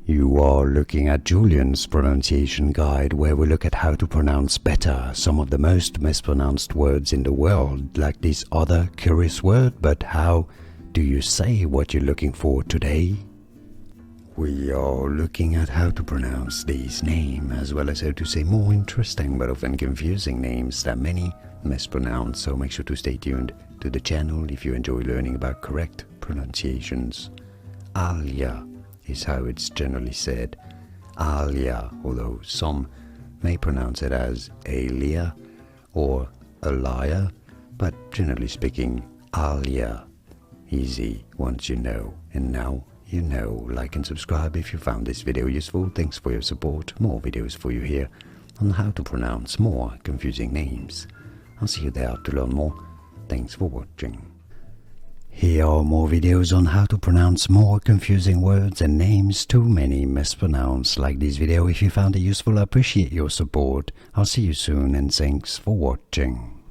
You are looking at Julian's pronunciation guide, where we look at how to pronounce better some of the most mispronounced words in the world, like this other curious word. But how do you say what you're looking for today? We are looking at how to pronounce these names, as well as how to say more interesting but often confusing names that many mispronounce, so make sure to stay tuned to the channel if you enjoy learning about correct pronunciations. Alia is how it's generally said. Alia, although some may pronounce it as Alia or Alia, but generally speaking, Alia. Easy once you know, and now you know. Like and subscribe if you found this video useful. Thanks for your support. More videos for you here on how to pronounce more confusing names. I'll see you there to learn more. Thanks for watching. Here are more videos on how to pronounce more confusing words and names too many mispronounced. Like this video if you found it useful. I appreciate your support. I'll see you soon and thanks for watching.